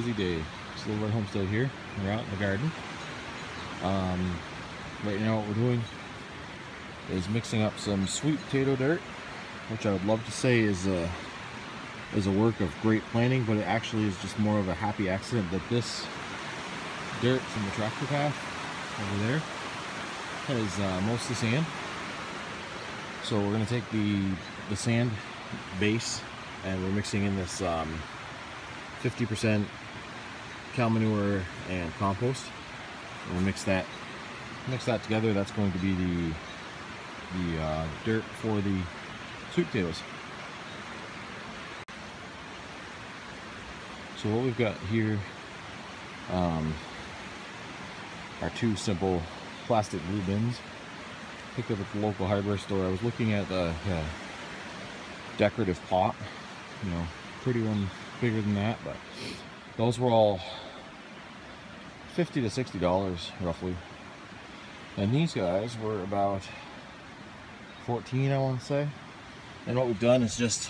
busy day. Silver Homestead here. We're out in the garden. Right now what we're doing is mixing up some sweet potato dirt, which I would love to say is a work of great planning, but it actually is just more of a happy accident that this dirt from the tractor path over there has mostly sand. So we're going to take the sand base and we're mixing in this 50% cow manure and compost. And we'll mix that together. That's going to be the dirt for the sweet potatoes. So what we've got here are two simple plastic blue bins. Picked up at the local hardware store. I was looking at the decorative pot, pretty one bigger than that, but those were all $50 to $60 roughly. And these guys were about 14, I want to say. And what we've done is just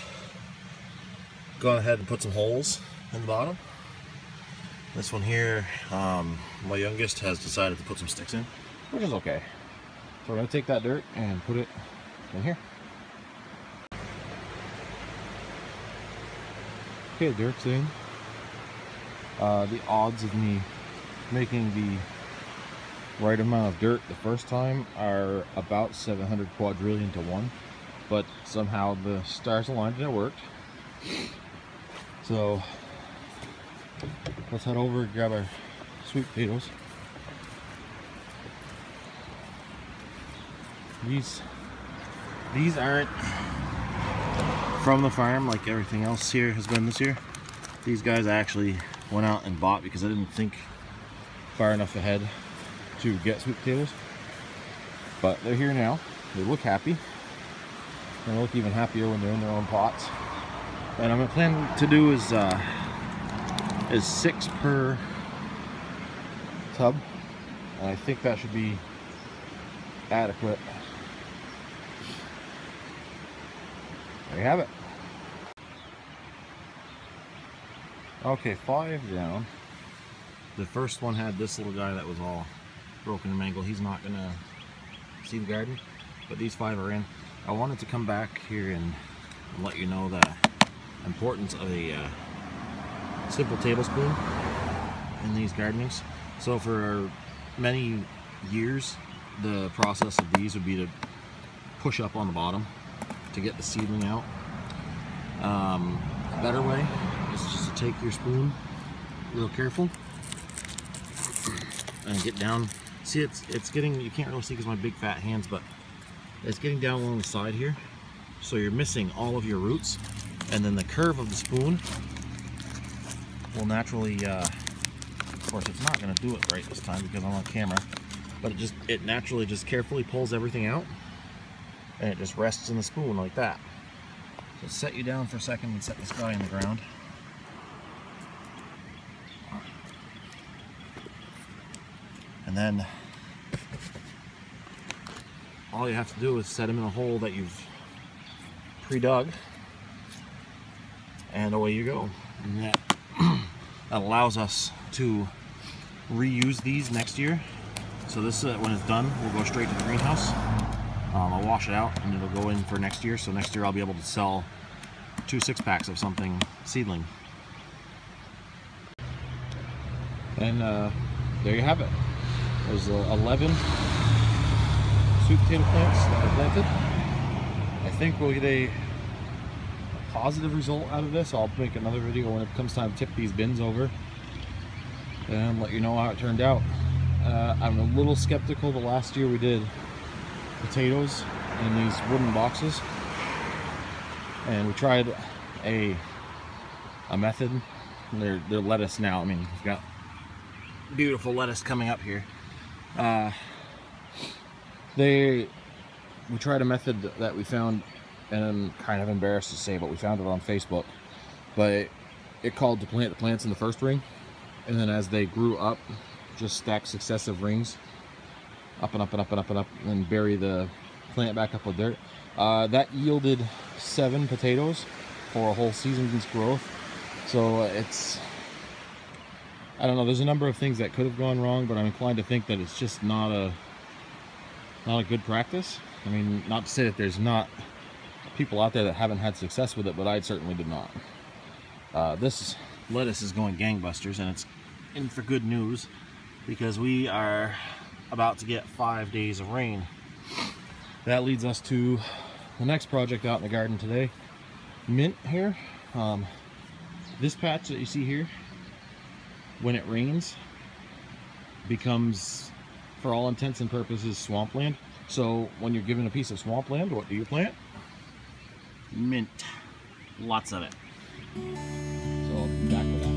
gone ahead and put some holes in the bottom. This one here, my youngest has decided to put some sticks in, which is okay. So we're going to take that dirt and put it in here. Okay, dirt's in. The odds of me making the right amount of dirt the first time are about 700 quadrillion to 1, but somehow the stars aligned and it worked. So let's head over and grab our sweet potatoes. These aren't from the farm like everything else here has been this year. These guys I actually went out and bought because I didn't think far enough ahead to get sweet potatoes. But they're here now. They look happy. They look even happier when they're in their own pots. And I'm planning to do is 6 per tub. And I think that should be adequate. There you have it. Okay, 5 down. The first one had this little guy that was all broken and mangled. He's not gonna see the garden, but these 5 are in. I wanted to come back here and let you know the importance of a simple tablespoon in these gardenings. So for many years, the process of these would be to push up on the bottom to get the seedling out. A better way is just to take your spoon real careful and get down. See, it's getting, you can't really see because my big fat hands, but it's getting down along the side here. So you're missing all of your roots, and then the curve of the spoon will naturally, of course it's not going to do it right this time because I'm on camera, but it naturally just carefully pulls everything out and it just rests in the spoon like that. So set you down for a second and set this guy in the ground. And then all you have to do is set him in a hole that you've pre-dug, and away you go. And that allows us to reuse these next year. So this, when it's done, will go straight to the greenhouse. I'll wash it out and it'll go in for next year. So next year I'll be able to sell 2 6-packs of something seedling. And there you have it. There's 11 sweet potato plants that are planted. I think we'll get a positive result out of this. I'll make another video when it comes time to tip these bins over and let you know how it turned out. I'm a little skeptical. The last year we did potatoes in these wooden boxes, and we tried a method. They're lettuce now. I mean, we've got beautiful lettuce coming up here. We tried a method that we found, and I'm kind of embarrassed to say, but we found it on Facebook. But it called to plant the plants in the first ring, and then as they grew up, just stack successive rings up and up and up and up and up, and then bury the plant back up with dirt. That yielded 7 potatoes for a whole season's growth. So I don't know, there's a number of things that could have gone wrong, but I'm inclined to think that it's just not a good practice. I mean, not to say that there's not people out there that haven't had success with it, but I certainly did not. This lettuce is going gangbusters, and it's in for good news because we are about to get 5 days of rain. That leads us to the next project out in the garden today. Mint here. This patch that you see here, when it rains, becomes, for all intents and purposes, swampland. So when you're given a piece of swampland, what do you plant? Mint. Lots of it. So I'll be back with that.